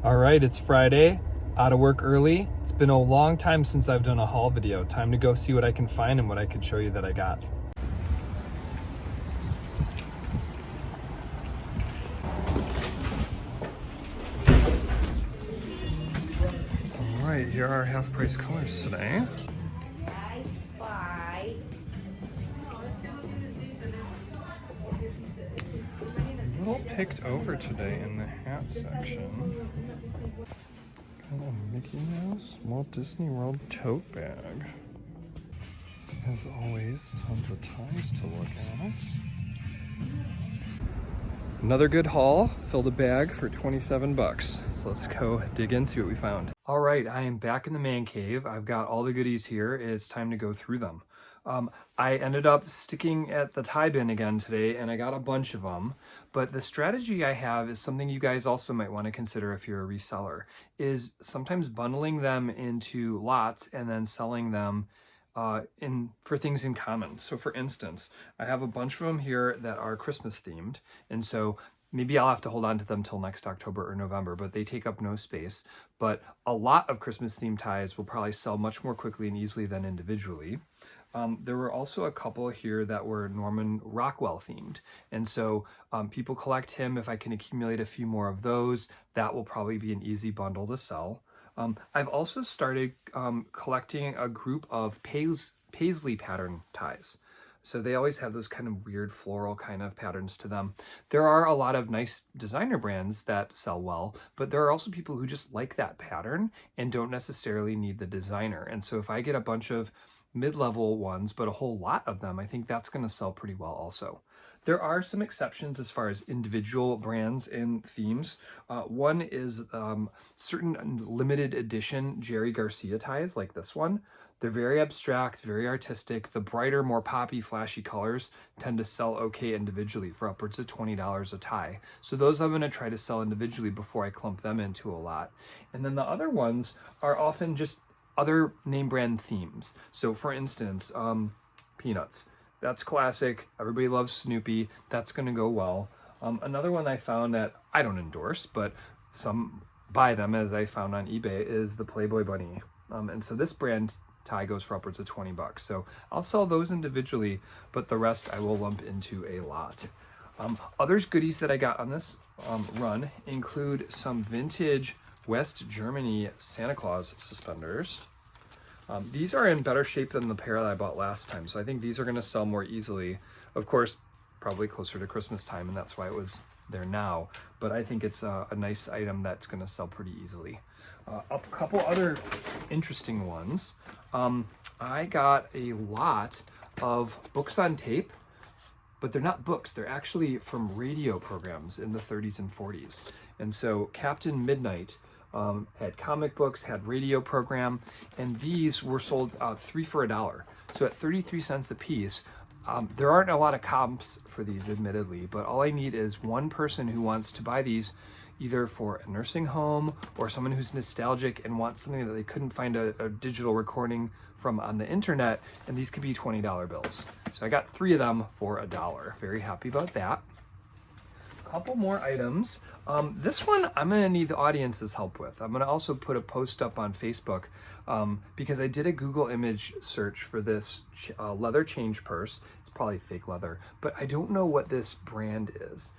All right, it's Friday, out of work early. It's been a long time since I've done a haul video. Time to go see what I can find and what I can show you that I got. All right, here are half-price colors today. I spy. A little picked over today in the hat section. Got a Mickey Mouse Walt Disney World tote bag. As always, tons of ties to look at. Another good haul, filled a bag for 27 bucks. So let's go dig in, see what we found. All right, I am back in the man cave. I've got all the goodies here. It's time to go through them. I ended up sticking at the tie bin again today and I got a bunch of them. But the strategy I have is something you guys also might want to consider if you're a reseller, is sometimes bundling them into lots and then selling them for things in common. So for instance, I have a bunch of them here that are Christmas themed. And so maybe I'll have to hold on to them till next October or November, but they take up no space. But a lot of Christmas themed ties will probably sell much more quickly and easily than individually. There were also a couple here that were Norman Rockwell themed. And so people collect him. If I can accumulate a few more of those, that will probably be an easy bundle to sell. I've also started collecting a group of paisley pattern ties. So they always have those kind of weird floral kind of patterns to them. There are a lot of nice designer brands that sell well, but there are also people who just like that pattern and don't necessarily need the designer. And so if I get a bunch of mid-level ones, but a whole lot of them, I think that's going to sell pretty well also. There are some exceptions as far as individual brands and themes. One is certain limited edition Jerry Garcia ties like this one. They're very abstract, very artistic. The brighter, more poppy, flashy colors tend to sell okay individually for upwards of $20 a tie. So those I'm going to try to sell individually before I clump them into a lot. And then the other ones are often just other name brand themes. So for instance, Peanuts. That's classic. Everybody loves Snoopy. That's going to go well. Another one I found that I don't endorse, but some buy them, as I found on eBay, is the Playboy Bunny. And so this brand tie goes for upwards of 20 bucks. So I'll sell those individually, but the rest I will lump into a lot. Other goodies that I got on this run include some vintage West Germany Santa Claus suspenders. These are in better shape than the pair that I bought last time, so I think these are going to sell more easily. Of course, probably closer to Christmas time, and that's why it was there now. But I think it's a nice item that's going to sell pretty easily. A couple other interesting ones. I got a lot of books on tape, but they're not books. They're actually from radio programs in the 30s and 40s. And so Captain Midnight had comic books, had radio program, and these were sold 3 for $1. So at 33 cents a piece. There aren't a lot of comps for these, admittedly, but all I need is one person who wants to buy these either for a nursing home or someone who's nostalgic and wants something that they couldn't find a digital recording from on the internet, and these could be $20 bills. So I got 3 of them for $1. Very happy about that. Couple more items. This one I'm going to need the audience's help with. I'm going to also put a post up on Facebook because I did a Google image search for this leather change purse. It's probably fake leather, but I don't know what this brand is.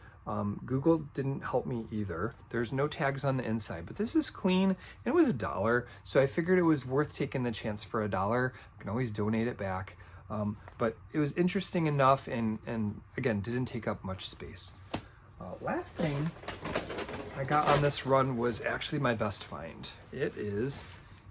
Google didn't help me either. There's no tags on the inside, but this is clean. It was $1, so I figured it was worth taking the chance for $1. I can always donate it back. But it was interesting enough and again, didn't take up much space. Last thing I got on this run was actually my best find. It is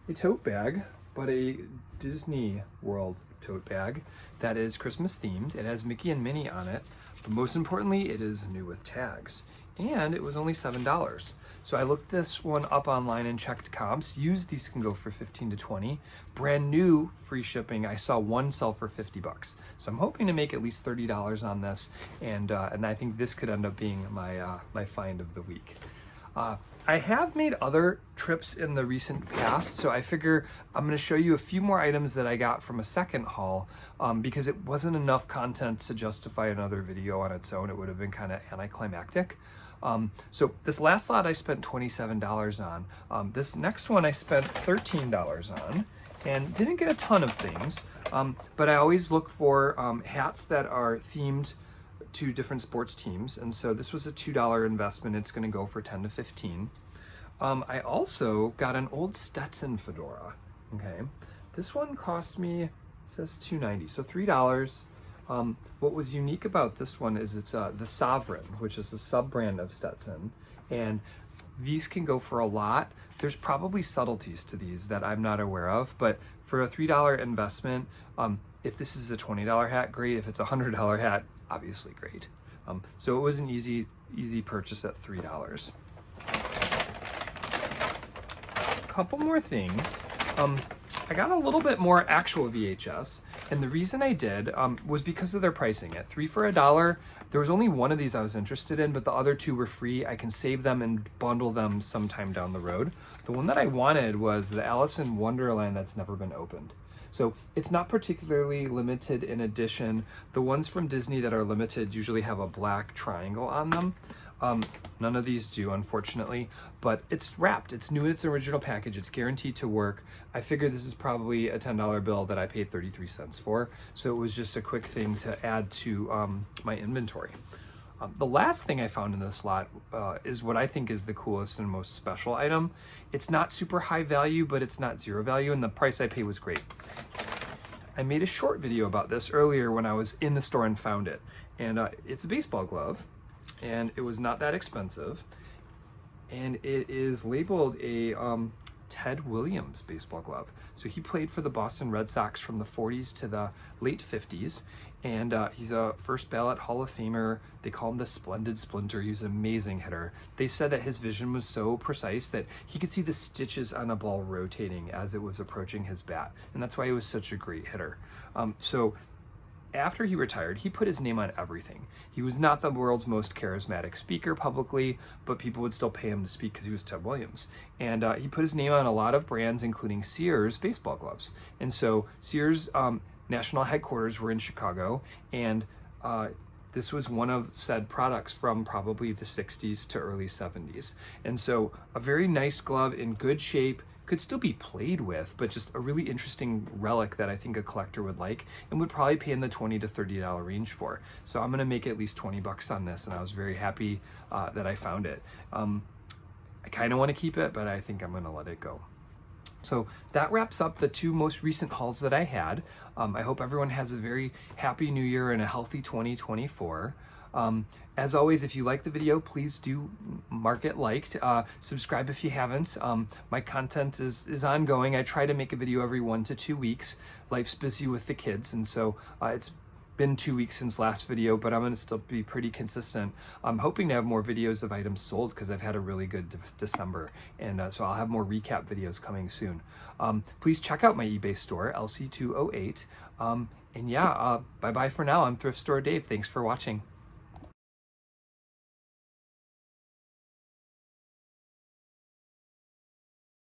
a tote bag, but a Disney World tote bag that is Christmas themed. It has Mickey and Minnie on it, but most importantly, it is new with tags. And it was only $7. So I looked this one up online and checked comps. Used, these can go for 15 to 20. Brand new, free shipping, I saw one sell for 50 bucks. So I'm hoping to make at least $30 on this, and I think this could end up being my find of the week. I have made other trips in the recent past, so I figure I'm going to show you a few more items that I got from a second haul because it wasn't enough content to justify another video on its own. It would have been kind of anticlimactic. So this last lot I spent $27 on. This next one I spent $13 on and didn't get a ton of things, but I always look for hats that are themed to different sports teams, and so this was a $2 investment. It's going to go for 10 to 15. I also got an old Stetson fedora. Okay, this one cost me, it says $2.90, so $3. What was unique about this one is it's the Sovereign, which is a sub-brand of Stetson, and these can go for a lot. There's probably subtleties to these that I'm not aware of, but for a $3 investment, if this is a $20 hat, great. If it's a $100 hat, obviously great. So it was an easy purchase at $3. Couple more things. I got a little bit more actual VHS, and the reason I did was because of their pricing. At 3 for $1, there was only one of these I was interested in, but the other two were free. I can save them and bundle them sometime down the road. The one that I wanted was the Alice in Wonderland that's never been opened. So it's not particularly limited in edition. The ones from Disney that are limited usually have a black triangle on them. None of these do, unfortunately, but it's wrapped. It's new in its original package. It's guaranteed to work. I figured this is probably a $10 bill that I paid 33 cents for. So it was just a quick thing to add to my inventory. The last thing I found in this lot is what I think is the coolest and most special item. It's not super high value, but it's not zero value, and the price I paid was great. I made a short video about this earlier when I was in the store and found it. And it's a baseball glove, and it was not that expensive. And it is labeled a Tedwilliams baseball glove. So he played for the Boston Red Sox from the 40s to the late 50s. And he's a first ballot Hall of Famer. They call him the Splendid Splinter. He was an amazing hitter. They said that his vision was so precise that he could see the stitches on a ball rotating as it was approaching his bat. And that's why he was such a great hitter. So after he retired, he put his name on everything. He was not the world's most charismatic speaker publicly, but people would still pay him to speak because he was Ted Williams. And he put his name on a lot of brands, including Sears baseball gloves. And so Sears national headquarters were in Chicago, and this was one of said products from probably the 60s to early 70s. And so a very nice glove in good shape, could still be played with, but just a really interesting relic that I think a collector would like and would probably pay in the $20 to $30 range for. So I'm gonna make at least 20 bucks on this, and I was very happy that I found it. I kind of want to keep it, but I think I'm gonna let it go. So that wraps up the two most recent hauls that I had. I hope everyone has a very happy new year and a healthy 2024. As always, if you like the video, please do mark it liked. Subscribe if you haven't. My content is ongoing. I try to make a video every 1 to 2 weeks. Life's busy with the kids, and so it's been 2 weeks since last video, but I'm going to still be pretty consistent. I'm hoping to have more videos of items sold because I've had a really good December, and so I'll have more recap videos coming soon. Please check out my eBay store, LC208. And yeah, bye-bye for now. I'm Thrift Store Dave. Thanks for watching.